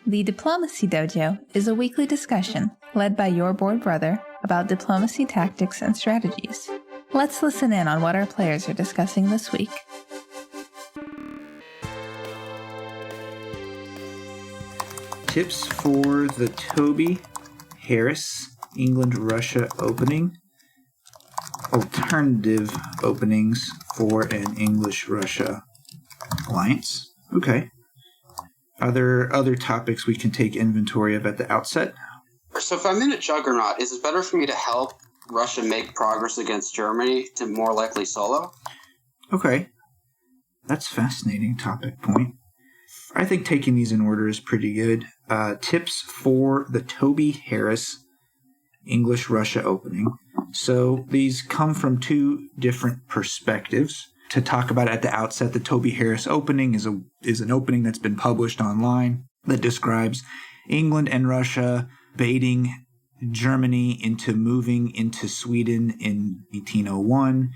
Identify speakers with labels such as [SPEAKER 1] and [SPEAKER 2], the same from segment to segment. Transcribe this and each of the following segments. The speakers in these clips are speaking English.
[SPEAKER 1] The Diplomacy Dojo is a weekly discussion led by your board brother about diplomacy tactics and strategies. Let's listen in on what our players are discussing this week.
[SPEAKER 2] Tips for the Toby, Harris, England-Russia opening. Alternative openings for an English-Russia alliance. Okay. Are there other topics we can take inventory of at the outset?
[SPEAKER 3] So if I'm in a juggernaut, is it better for me to help Russia make progress against Germany to more likely solo?
[SPEAKER 2] Okay. That's a fascinating topic point. I think taking these in order is pretty good. Tips for the Toby Harris English-Russia opening. So these come from two different perspectives. To talk about at the outset, the Toby Harris opening is an opening that's been published online that describes England and Russia baiting Germany into moving into Sweden in 1801.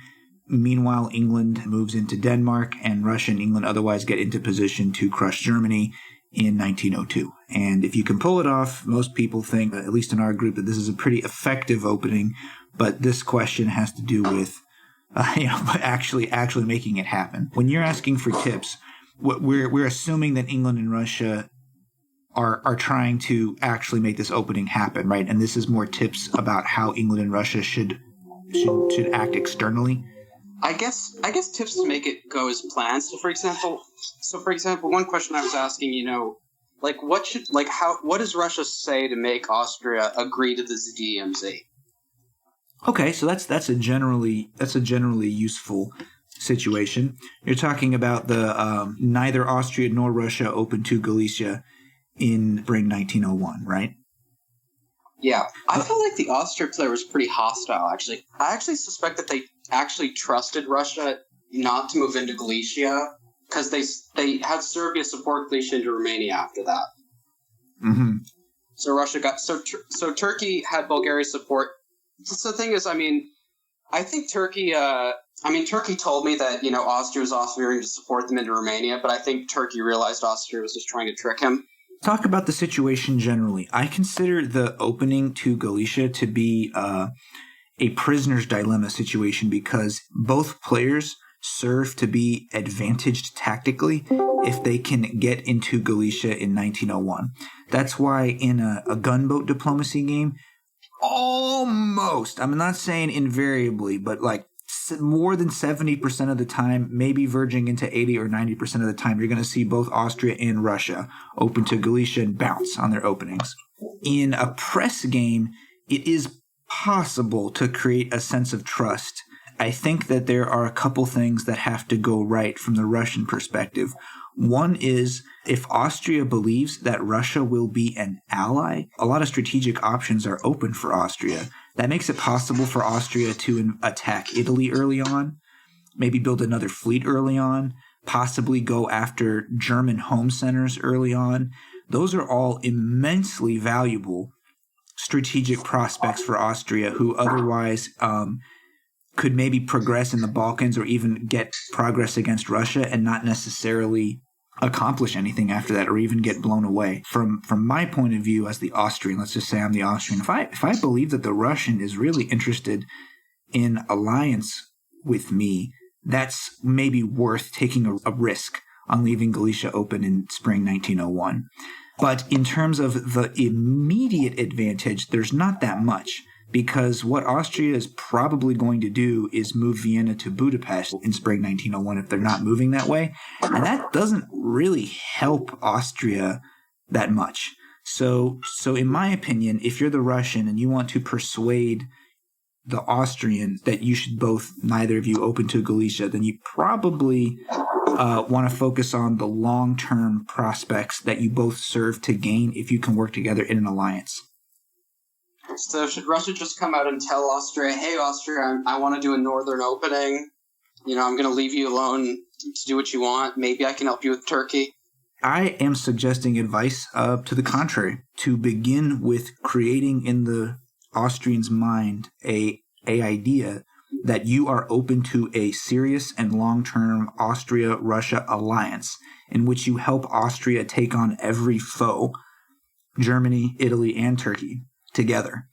[SPEAKER 2] Meanwhile, England moves into Denmark, and Russia and England otherwise get into position to crush Germany in 1902. And if you can pull it off, most people think, at least in our group, that this is a pretty effective opening. But this question has to do with actually making it happen. When you're asking for tips, we're assuming that England and Russia are trying to actually make this opening happen, right? And this is more tips about how England and Russia should act externally.
[SPEAKER 3] I guess tips to make it go as planned. So for example, one question I was asking, what does Russia say to make Austria agree to the DMZ?
[SPEAKER 2] Okay, so that's a generally useful situation. You're talking about the neither Austria nor Russia open to Galicia in spring 1901, right?
[SPEAKER 3] Yeah, I felt like the Austria player was pretty hostile, actually. I actually suspect that they actually trusted Russia not to move into Galicia because they had Serbia support Galicia into Romania after that.
[SPEAKER 2] Mm-hmm.
[SPEAKER 3] So Russia so Turkey had Bulgaria support. So the thing is, I think Turkey. Turkey told me that Austria was offering to support them into Romania, but I think Turkey realized Austria was just trying to trick him.
[SPEAKER 2] Talk about the situation generally. I consider the opening to Galicia to be a prisoner's dilemma situation because both players serve to be advantaged tactically if they can get into Galicia in 1901. That's why in a gunboat diplomacy game, almost, I'm not saying invariably, but like more than 70% of the time, maybe verging into 80 or 90% of the time, you're going to see both Austria and Russia open to Galicia and bounce on their openings. In a press game, it is possible to create a sense of trust. I think that there are a couple things that have to go right from the Russian perspective. One is if Austria believes that Russia will be an ally, a lot of strategic options are open for Austria. That makes it possible for Austria to attack Italy early on, maybe build another fleet early on, possibly go after German home centers early on. Those are all immensely valuable strategic prospects for Austria who otherwise could maybe progress in the Balkans or even get progress against Russia and not necessarily accomplish anything after that or even get blown away. From my point of view as the Austrian, let's just say I'm the Austrian, if I believe that the Russian is really interested in alliance with me, that's maybe worth taking a risk on leaving Galicia open in spring 1901. But in terms of the immediate advantage, there's not that much. Because what Austria is probably going to do is move Vienna to Budapest in spring 1901 if they're not moving that way. And that doesn't really help Austria that much. So in my opinion, if you're the Russian and you want to persuade the Austrian that you should neither of you open to Galicia, then you probably want to focus on the long-term prospects that you both serve to gain if you can work together in an alliance.
[SPEAKER 3] So should Russia just come out and tell Austria, hey, Austria, I want to do a northern opening. I'm going to leave you alone to do what you want. Maybe I can help you with Turkey.
[SPEAKER 2] I am suggesting advice to the contrary, to begin with creating in the Austrian's mind a idea that you are open to a serious and long-term Austria-Russia alliance in which you help Austria take on every foe Germany, Italy, and Turkey together.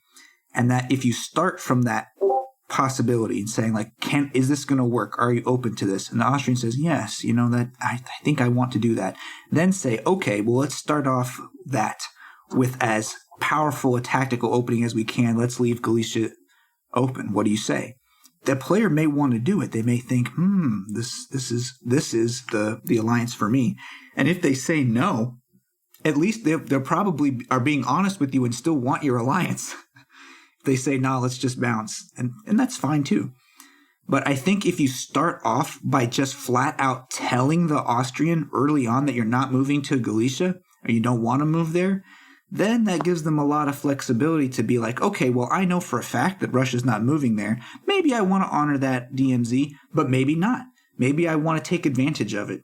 [SPEAKER 2] And that if you start from that possibility and saying like, is this going to work? Are you open to this? And the Austrian says, yes, that I think I want to do that. Then say, okay, well, let's start off that with as powerful a tactical opening as we can. Let's leave Galicia open. What do you say? The player may want to do it. They may think, this is the alliance for me. And if they say no, at least they probably are being honest with you and still want your alliance. If they say, no, let's just bounce. And that's fine too. But I think if you start off by just flat out telling the Austrian early on that you're not moving to Galicia or you don't want to move there, then that gives them a lot of flexibility to be like, okay, well, I know for a fact that Russia's not moving there. Maybe I want to honor that DMZ, but maybe not. Maybe I want to take advantage of it.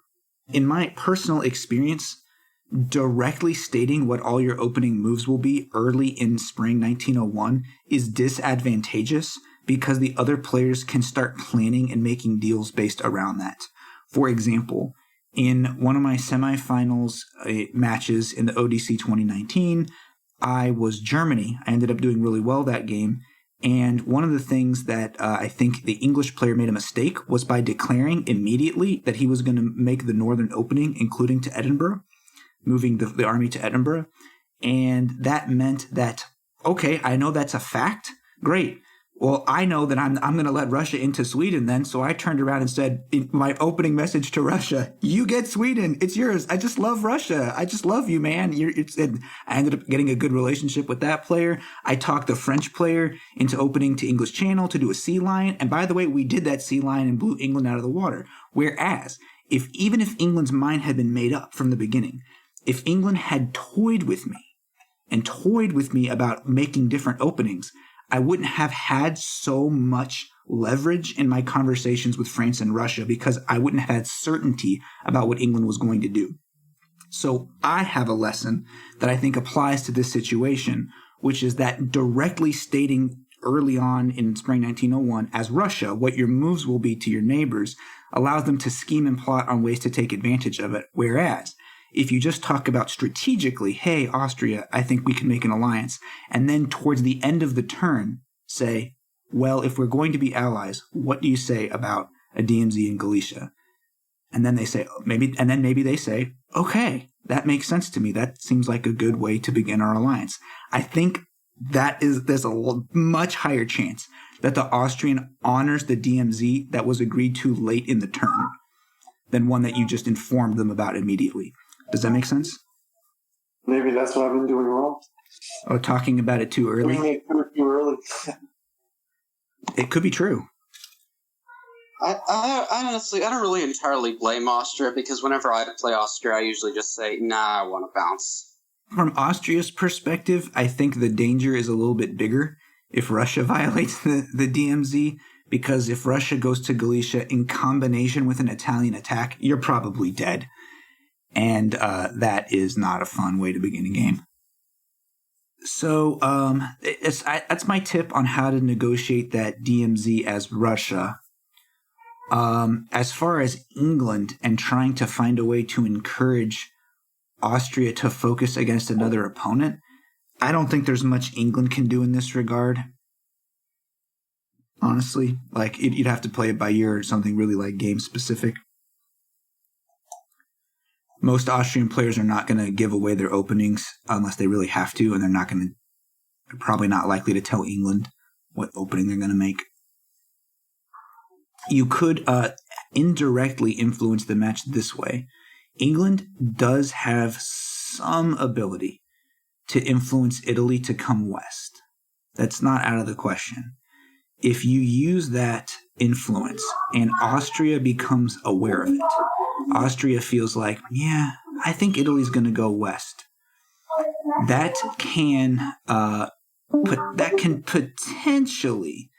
[SPEAKER 2] In my personal experience, directly stating what all your opening moves will be early in spring 1901 is disadvantageous because the other players can start planning and making deals based around that. For example, in one of my semifinals matches in the ODC 2019, I was Germany. I ended up doing really well that game. And one of the things that I think the English player made a mistake was by declaring immediately that he was going to make the northern opening, including to Edinburgh, moving the army to Edinburgh. And that meant that, okay, I know that's a fact. Great. Well, I know that I'm going to let Russia into Sweden then. So I turned around and said in my opening message to Russia, you get Sweden. It's yours. I just love Russia. I just love you, man. I ended up getting a good relationship with that player. I talked the French player into opening to English Channel to do a sea line. And by the way, we did that sea line and blew England out of the water. Whereas even if England's mind had been made up from the beginning, if England had toyed with me about making different openings, I wouldn't have had so much leverage in my conversations with France and Russia because I wouldn't have had certainty about what England was going to do. So I have a lesson that I think applies to this situation, which is that directly stating early on in spring 1901 as Russia what your moves will be to your neighbors allows them to scheme and plot on ways to take advantage of it. Whereas if you just talk about strategically, hey, Austria, I think we can make an alliance, and then towards the end of the turn say, well, if we're going to be allies, what do you say about a DMZ in Galicia? And then they say, maybe they say, okay, that makes sense to me. That seems like a good way to begin our alliance. I think there's a much higher chance that the Austrian honors the DMZ that was agreed to late in the turn than one that you just informed them about immediately. Does that make sense?
[SPEAKER 4] Maybe that's what I've been doing wrong.
[SPEAKER 2] Oh, talking about it too early?
[SPEAKER 4] Doing it too early.
[SPEAKER 2] It could be true.
[SPEAKER 3] I honestly, I don't really entirely blame Austria because whenever I play Austria, I usually just say, nah, I want to bounce.
[SPEAKER 2] From Austria's perspective, I think the danger is a little bit bigger if Russia violates the DMZ, because if Russia goes to Galicia in combination with an Italian attack, you're probably dead. And that is not a fun way to begin a game. So that's my tip on how to negotiate that DMZ as Russia. As far as England and trying to find a way to encourage Austria to focus against another opponent, I don't think there's much England can do in this regard. Honestly, like you'd have to play it by ear or something really like game specific. Most Austrian players are not going to give away their openings unless they really have to, and they're probably not likely to tell England what opening they're going to make. You could indirectly influence the match this way. England does have some ability to influence Italy to come west. That's not out of the question. If you use that influence and Austria becomes aware of it, Austria feels like, yeah, I think Italy's going to go west. That can potentially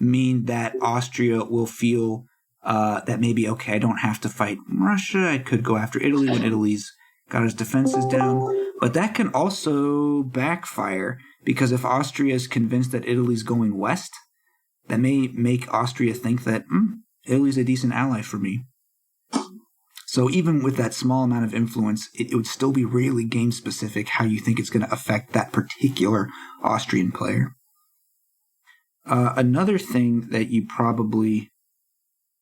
[SPEAKER 2] mean that Austria will feel that maybe, okay, I don't have to fight Russia. I could go after Italy when Italy's got its defenses down. But that can also backfire because if Austria is convinced that Italy's going west, that may make Austria think that Italy's a decent ally for me. So even with that small amount of influence, it would still be really game-specific how you think it's going to affect that particular Austrian player. Another thing that you probably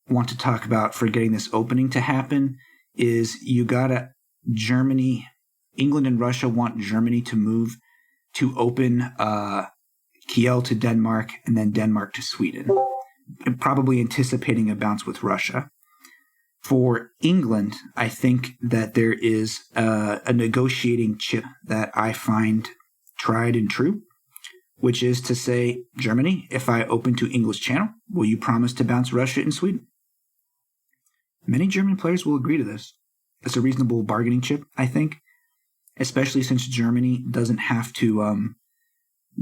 [SPEAKER 2] want to talk about for getting this opening to happen is England and Russia want Germany to move to open Kiel to Denmark and then Denmark to Sweden, probably anticipating a bounce with Russia. For England, I think that there is a negotiating chip that I find tried and true, which is to say, Germany, if I open to English Channel, will you promise to bounce Russia and Sweden? Many German players will agree to this. It's a reasonable bargaining chip, I think, especially since Germany doesn't have to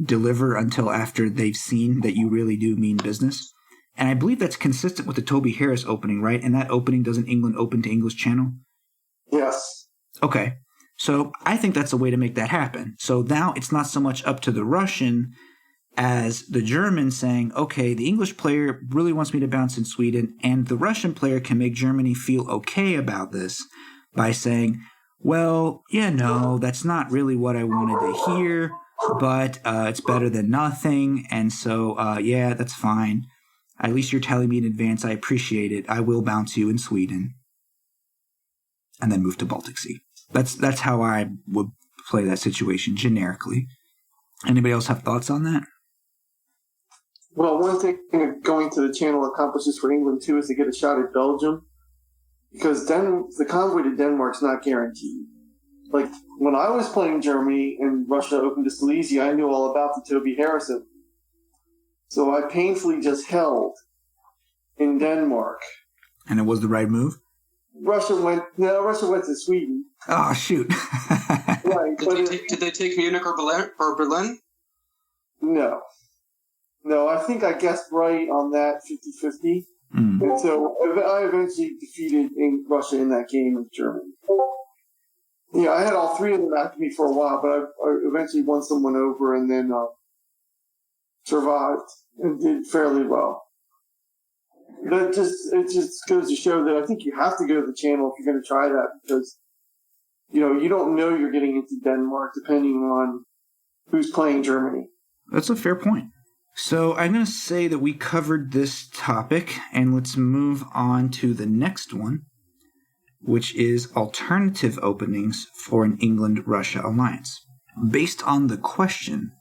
[SPEAKER 2] deliver until after they've seen that you really do mean business. And I believe that's consistent with the Toby Harris opening, right? And that opening, doesn't England open to English Channel?
[SPEAKER 4] Yes.
[SPEAKER 2] Okay. So I think that's a way to make that happen. So now it's not so much up to the Russian as the German saying, okay, the English player really wants me to bounce in Sweden, and the Russian player can make Germany feel okay about this by saying, well, yeah, no, that's not really what I wanted to hear, but it's better than nothing, and so, yeah, that's fine. At least you're telling me in advance. I appreciate it. I will bounce you in Sweden. And then move to Baltic Sea. That's how I would play that situation generically. Anybody else have thoughts on that?
[SPEAKER 4] Well, one thing going to the channel accomplishes for England, too, is to get a shot at Belgium. Because the convoy to Denmark's not guaranteed. Like, when I was playing Germany and Russia opened to Silesia, I knew all about the Toby Harris opening. So I painfully just held in Denmark.
[SPEAKER 2] And it was the right move?
[SPEAKER 4] Russia went to Sweden.
[SPEAKER 2] Oh, shoot.
[SPEAKER 4] Right.
[SPEAKER 3] Did they take Munich or Berlin?
[SPEAKER 4] No. No, I think I guessed right on that 50-50.
[SPEAKER 2] Mm.
[SPEAKER 4] And so I eventually defeated Russia in that game with Germany. Yeah, I had all three of them after me for a while, but I eventually won someone over and then survived and did fairly well. It just goes to show that I think you have to go to the channel if you're going to try that, because you don't know you're getting into Denmark depending on who's playing Germany.
[SPEAKER 2] That's a fair point. So I'm going to say that we covered this topic, and let's move on to the next one, which is alternative openings for an England-Russia alliance. Based on the question,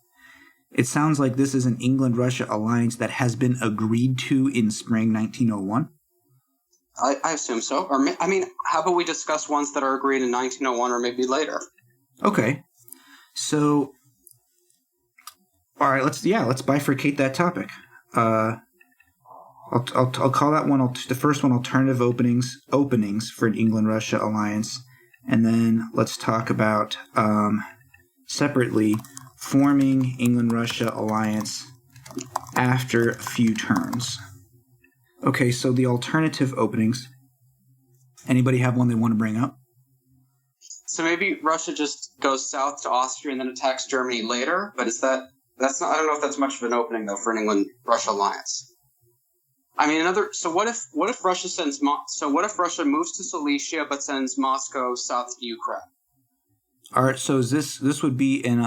[SPEAKER 2] it sounds like this is an England-Russia alliance that has been agreed to in spring 1901.
[SPEAKER 3] I assume so. Or how about we discuss ones that are agreed in 1901 or maybe later?
[SPEAKER 2] Okay. So, all right, let's bifurcate that topic. I'll call that one, the first one, alternative openings for an England-Russia alliance, and then let's talk about separately forming England-Russia alliance after a few turns. Okay, so the alternative openings. Anybody have one they want to bring up?
[SPEAKER 3] So maybe Russia just goes south to Austria and then attacks Germany later, but that's not, I don't know if that's much of an opening though for an England-Russia alliance. I mean, what if Russia moves to Silesia but sends Moscow south to Ukraine?
[SPEAKER 2] All right, so this would be in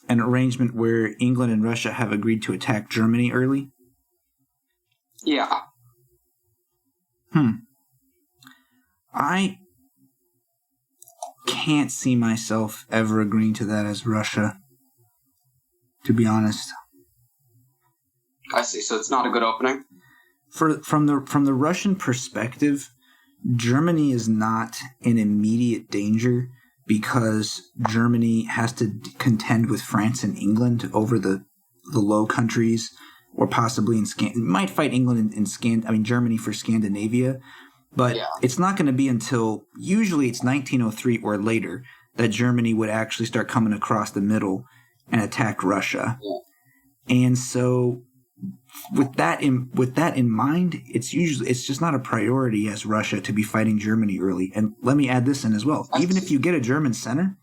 [SPEAKER 2] an arrangement where England and Russia have agreed to attack Germany early?
[SPEAKER 3] Yeah.
[SPEAKER 2] I can't see myself ever agreeing to that as Russia, to be honest.
[SPEAKER 3] I see. So it's not a good opening?
[SPEAKER 2] From the Russian perspective, Germany is not in immediate danger because Germany has to contend with France and England over the Low Countries, or possibly might fight England in Germany for Scandinavia, but It's not going to be until usually it's 1903 or later that Germany would actually start coming across the middle and attack Russia. Yeah. And so with that in mind, it's just not a priority as Russia to be fighting Germany early. And let me add this in as well. Even if you get a German center,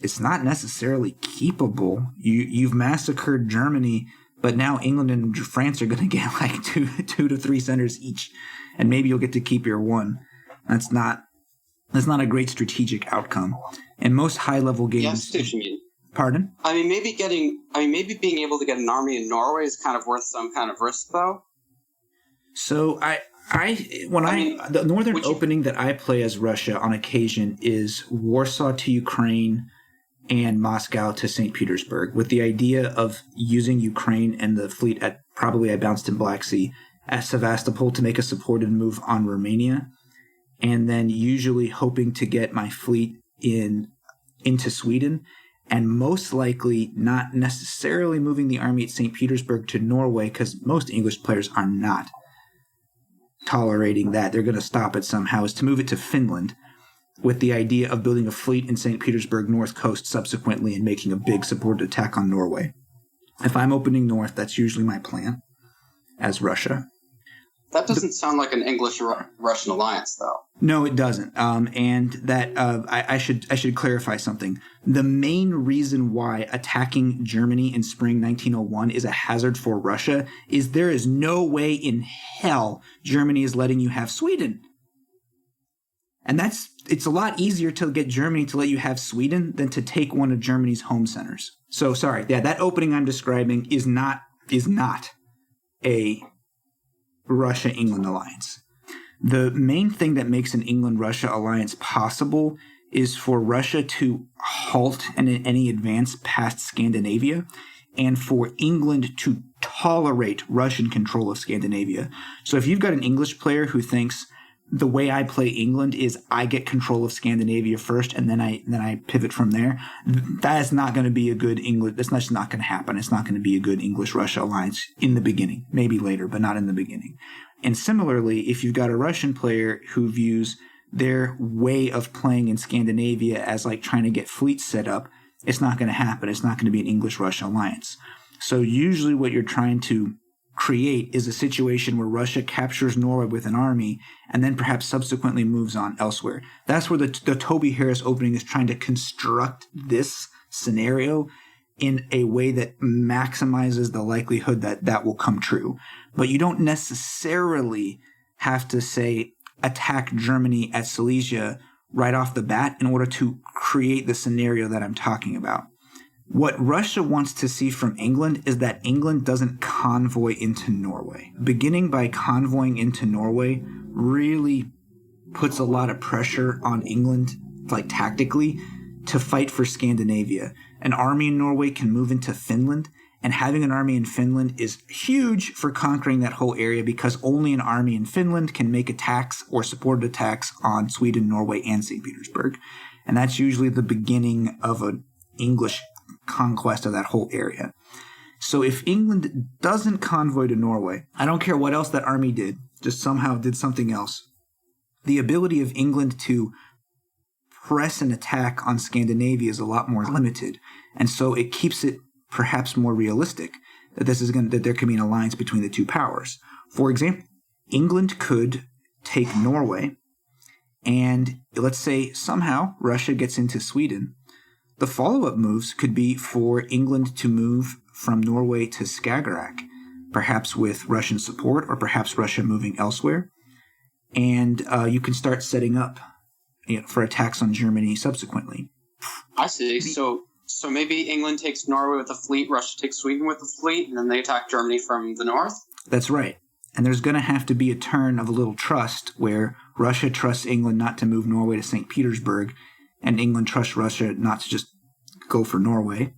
[SPEAKER 2] it's not necessarily keepable. You've massacred Germany, but now England and France are going to get like two to three centers each, and maybe you'll get to keep your one. That's not a great strategic outcome. In most high-level games...
[SPEAKER 3] Yes, I see what you mean.
[SPEAKER 2] Pardon?
[SPEAKER 3] I mean, maybe being able to get an army in Norway is kind of worth some kind of risk, though.
[SPEAKER 2] So the northern opening that I play as Russia on occasion is Warsaw to Ukraine and Moscow to St. Petersburg, with the idea of using Ukraine and the fleet I bounced in Black Sea as Sevastopol to make a supported move on Romania, and then usually hoping to get my fleet into Sweden, and most likely not necessarily moving the army at St. Petersburg to Norway, because most English players are not tolerating that. They're going to stop it somehow, is to move it to Finland, with the idea of building a fleet in St. Petersburg north coast subsequently and making a big supported attack on Norway. If I'm opening north, that's usually my plan as Russia.
[SPEAKER 3] That doesn't sound like an English-Russian alliance, though.
[SPEAKER 2] No, it doesn't. And that I should clarify something. The main reason why attacking Germany in spring 1901 is a hazard for Russia is there is no way in hell Germany is letting you have Sweden. And it's a lot easier to get Germany to let you have Sweden than to take one of Germany's home centers. So sorry, yeah, that opening I'm describing is not a Russia-England alliance. The main thing that makes an England-Russia alliance possible is for Russia to halt any advance past Scandinavia, and for England to tolerate Russian control of Scandinavia. So if you've got an English player who thinks the way I play England is I get control of Scandinavia first and then I pivot from there, that is not going to be a good English. That's just not going to happen. It's not going to be a good English-Russia alliance in the beginning. Maybe later, but not in the beginning. And similarly, if you've got a Russian player who views their way of playing in Scandinavia as like trying to get fleets set up, it's not going to happen. It's not going to be an English-Russia alliance. So usually what you're trying to create is a situation where Russia captures Norway with an army and then perhaps subsequently moves on elsewhere. That's where the Toby Harris opening is trying to construct this scenario in a way that maximizes the likelihood that that will come true. But you don't necessarily have to, say, attack Germany at Silesia right off the bat in order to create the scenario that I'm talking about. What Russia wants to see from England is that England doesn't convoy into Norway. Beginning by convoying into Norway really puts a lot of pressure on England, like tactically, to fight for Scandinavia. An army in Norway can move into Finland, and having an army in Finland is huge for conquering that whole area because only an army in Finland can make attacks or supported attacks on Sweden, Norway, and St. Petersburg. And that's usually the beginning of an English conquest of that whole area. So if England doesn't convoy to Norway, I don't care what else that army did, just somehow did something else, the ability of England to press an attack on Scandinavia is a lot more limited. And so it keeps it perhaps more realistic that that there can be an alliance between the two powers. For example, England could take Norway, and let's say somehow Russia gets into Sweden. The follow-up moves could be for England to move from Norway to Skagerrak, perhaps with Russian support or perhaps Russia moving elsewhere. And you can start setting up for attacks on Germany subsequently.
[SPEAKER 3] I see. So maybe England takes Norway with a fleet, Russia takes Sweden with a fleet, and then they attack Germany from the north?
[SPEAKER 2] That's right. And there's going to have to be a turn of a little trust where Russia trusts England not to move Norway to St. Petersburg, and England trusts Russia not to just go for Norway.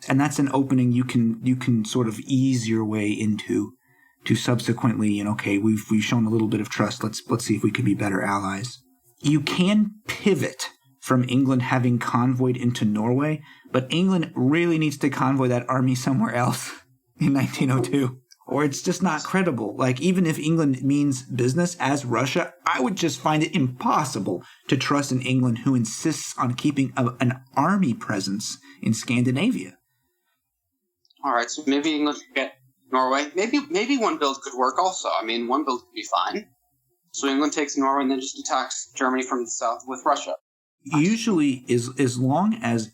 [SPEAKER 2] And that's an opening you can sort of ease your way into to subsequently, okay, we've shown a little bit of trust. Let's see if we can be better allies. You can pivot from England having convoyed into Norway, but England really needs to convoy that army somewhere else in 1902. Or it's just not credible. Like, even if England means business as Russia, I would just find it impossible to trust an England who insists on keeping an army presence in Scandinavia.
[SPEAKER 3] All right, so maybe England could get Norway. Maybe one build could work also. I mean, one build could be fine. So England takes Norway and then just attacks Germany from the south with Russia.
[SPEAKER 2] Usually, as long as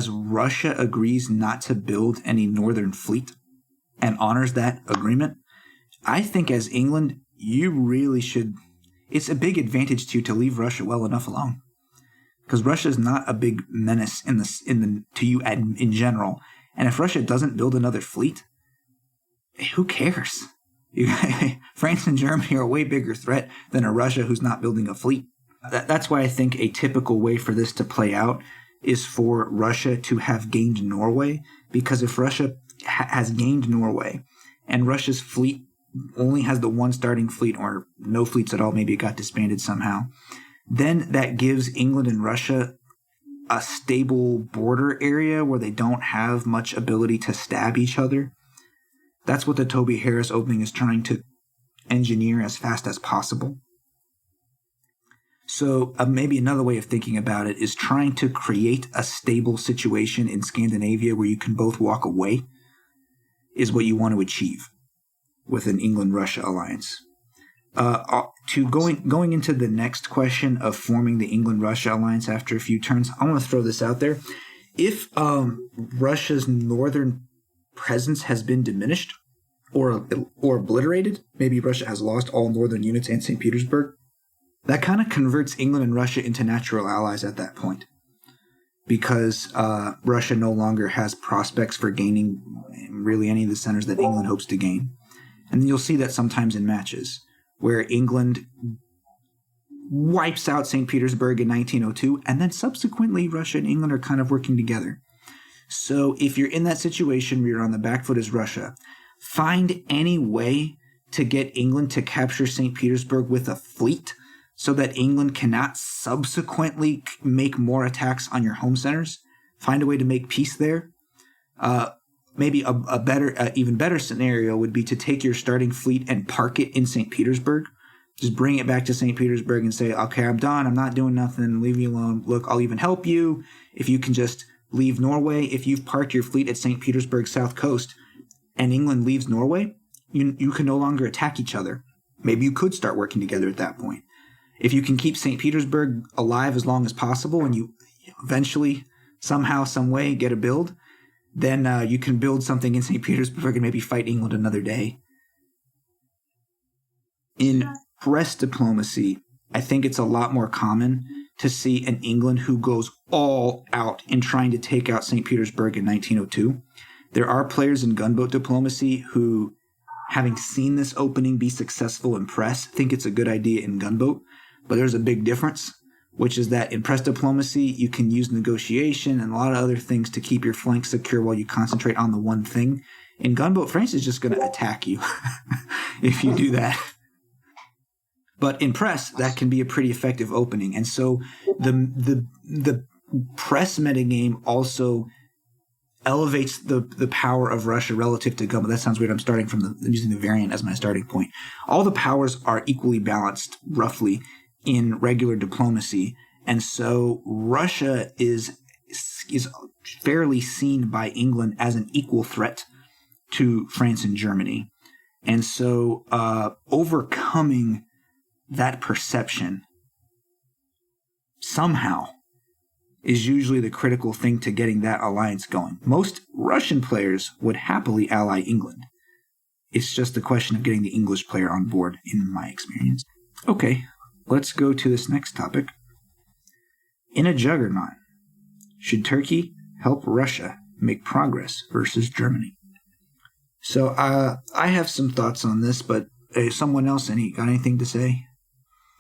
[SPEAKER 2] Russia agrees not to build any northern fleet, and honors that agreement, I think as England, you really should, it's a big advantage to you to leave Russia well enough alone. Because Russia is not a big menace to you in general. And if Russia doesn't build another fleet, who cares? France and Germany are a way bigger threat than a Russia who's not building a fleet. That's why I think a typical way for this to play out is for Russia to have gained Norway. Because if Russia has gained Norway and Russia's fleet only has the one starting fleet or no fleets at all, maybe it got disbanded somehow, then that gives England and Russia a stable border area where they don't have much ability to stab each other. That's what the Toby Harris opening is trying to engineer as fast as possible. So maybe another way of thinking about it is trying to create a stable situation in Scandinavia where you can both walk away is what you want to achieve with an England-Russia alliance. Going into the next question of forming the England-Russia alliance after a few turns, I want to throw this out there. If Russia's northern presence has been diminished or obliterated, maybe Russia has lost all northern units and St. Petersburg, that kind of converts England and Russia into natural allies at that point. Because Russia no longer has prospects for gaining really any of the centers that England hopes to gain. And you'll see that sometimes in matches, where England wipes out St. Petersburg in 1902, and then subsequently Russia and England are kind of working together. So if you're in that situation where you're on the back foot as Russia, find any way to get England to capture St. Petersburg with a fleet so that England cannot subsequently make more attacks on your home centers. Find a way to make peace there. Maybe a better, even better scenario would be to take your starting fleet and park it in St. Petersburg. Just bring it back to St. Petersburg and say, okay, I'm done. I'm not doing nothing. Leave me alone. Look, I'll even help you if you can just leave Norway. If you've parked your fleet at St. Petersburg south coast and England leaves Norway, you can no longer attack each other. Maybe you could start working together at that point. If you can keep St. Petersburg alive as long as possible and you eventually, somehow, some way, get a build, then you can build something in St. Petersburg and maybe fight England another day. In press diplomacy, I think it's a lot more common to see an England who goes all out in trying to take out St. Petersburg in 1902. There are players in gunboat diplomacy who, having seen this opening be successful in press, think it's a good idea in gunboat. But there's a big difference, which is that in press diplomacy, you can use negotiation and a lot of other things to keep your flank secure while you concentrate on the one thing. In gunboat, France is just going to attack you if you do that. But in press, that can be a pretty effective opening. And so the press metagame also elevates the power of Russia relative to gunboat. That sounds weird. I'm starting from using the variant as my starting point. All the powers are equally balanced, roughly, in regular diplomacy. And so Russia is fairly seen by England as an equal threat to France and Germany. And so overcoming that perception somehow is usually the critical thing to getting that alliance going. Most Russian players would happily ally England. It's just a question of getting the English player on board, in my experience. Okay, let's go to this next topic. In a juggernaut, should Turkey help Russia make progress versus Germany? So I have some thoughts on this, but someone else, got anything to say?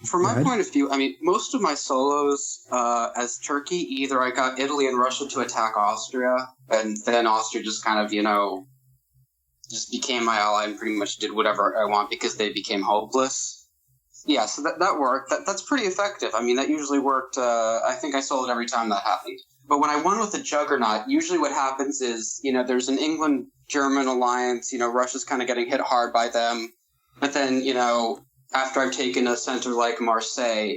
[SPEAKER 3] From my point of view, I mean, most of my solos as Turkey, either I got Italy and Russia to attack Austria, and then Austria just kind of, just became my ally and pretty much did whatever I want because they became hopeless. Yeah, so that worked. That's pretty effective. I mean, that usually worked. I think I sold every time that happened. But when I won with a juggernaut, usually what happens is, there's an England-German alliance. Russia's kind of getting hit hard by them. But then, after I've taken a center like Marseille,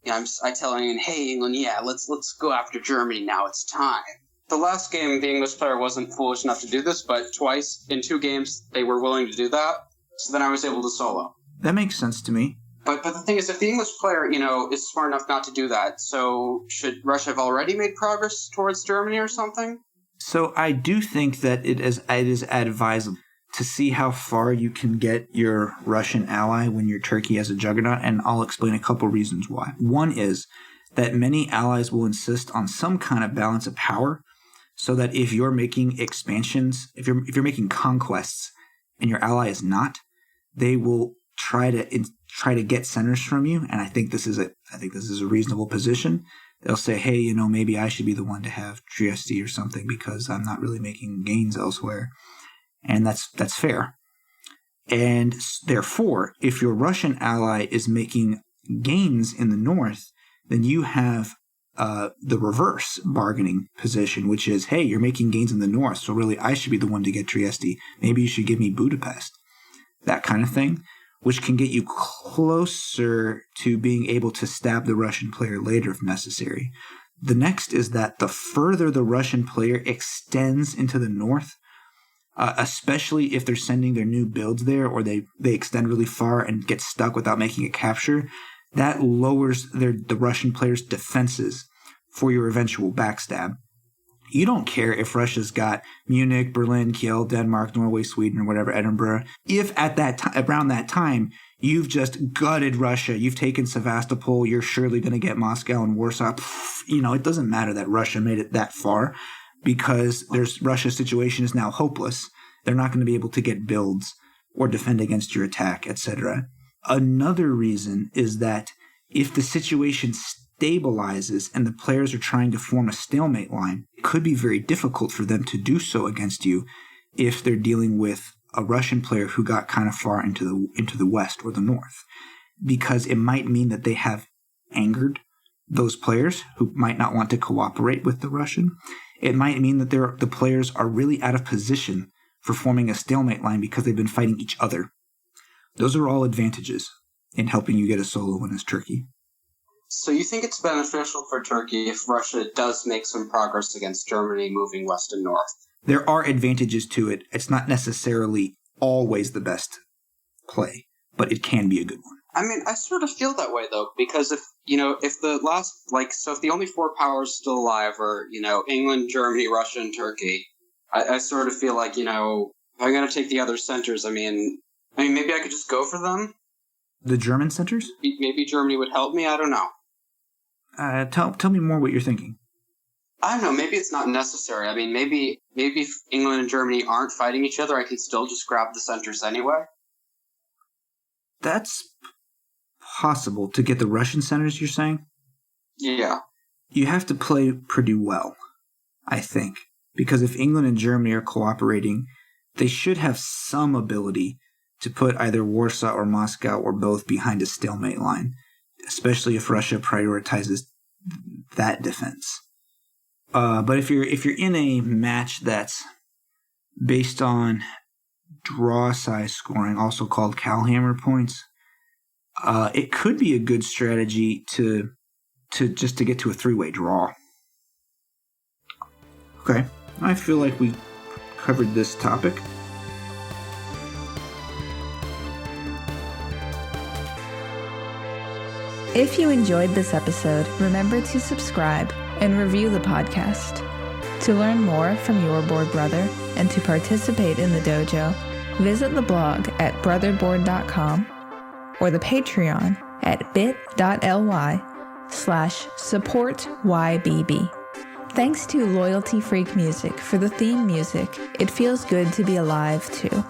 [SPEAKER 3] I tell England, hey, England, yeah, let's go after Germany now. It's time. The last game, the English player wasn't foolish enough to do this, but twice in 2 games, they were willing to do that. So then I was able to solo.
[SPEAKER 2] That makes sense to me.
[SPEAKER 3] But the thing is, if the English player, is smart enough not to do that, so should Russia have already made progress towards Germany or something?
[SPEAKER 2] So I do think that it is advisable to see how far you can get your Russian ally when your Turkey has a juggernaut, and I'll explain a couple reasons why. One is that many allies will insist on some kind of balance of power, so that if you're making expansions, if you're making conquests, and your ally is not, they will try to get centers from you. And I think this is a reasonable position. They'll say, hey, maybe I should be the one to have Trieste or something because I'm not really making gains elsewhere. And that's fair. And therefore, if your Russian ally is making gains in the north, then you have the reverse bargaining position, which is, hey, you're making gains in the north, so really I should be the one to get Trieste. Maybe you should give me Budapest. That kind of thing, which can get you closer to being able to stab the Russian player later if necessary. The next is that the further the Russian player extends into the north, especially if they're sending their new builds there or they extend really far and get stuck without making a capture, that lowers the Russian player's defenses for your eventual backstab. You don't care if Russia's got Munich, Berlin, Kiel, Denmark, Norway, Sweden, or whatever, Edinburgh. If at around that time you've just gutted Russia, you've taken Sevastopol, you're surely going to get Moscow and Warsaw. It doesn't matter that Russia made it that far because Russia's situation is now hopeless. They're not going to be able to get builds or defend against your attack, etc. Another reason is that if the situation stabilizes and the players are trying to form a stalemate line, it could be very difficult for them to do so against you if they're dealing with a Russian player who got kind of far into the west or the north, because it might mean that they have angered those players who might not want to cooperate with the Russian. It might mean that the players are really out of position for forming a stalemate line because they've been fighting each other. Those are all advantages in helping you get a solo win as Turkey.
[SPEAKER 3] So you think it's beneficial for Turkey if Russia does make some progress against Germany moving west and north?
[SPEAKER 2] There are advantages to it. It's not necessarily always the best play, but it can be a good one.
[SPEAKER 3] I mean, I sort of feel that way, though, because if the only four powers still alive are, England, Germany, Russia, and Turkey, I sort of feel like, if I'm going to take the other centers, I mean, maybe I could just go for them.
[SPEAKER 2] The German centers?
[SPEAKER 3] Maybe Germany would help me, I don't know.
[SPEAKER 2] Tell me more what you're thinking.
[SPEAKER 3] I don't know, maybe it's not necessary. I mean, maybe if England and Germany aren't fighting each other, I can still just grab the centers anyway.
[SPEAKER 2] That's possible. To get the Russian centers, you're saying?
[SPEAKER 3] Yeah.
[SPEAKER 2] You have to play pretty well, I think. Because if England and Germany are cooperating, they should have some ability to put either Warsaw or Moscow or both behind a stalemate line, especially if Russia prioritizes that defense. But if you're in a match that's based on draw size scoring, also called Kalhammer points, it could be a good strategy to get to a three-way draw. Okay, I feel like we covered this topic.
[SPEAKER 1] If you enjoyed this episode, remember to subscribe and review the podcast. To learn more from your board brother and to participate in the dojo, visit the blog at brotherboard.com or the Patreon at bit.ly/supportybb. Thanks to Loyalty Freak Music for the theme music, It Feels Good to Be Alive too.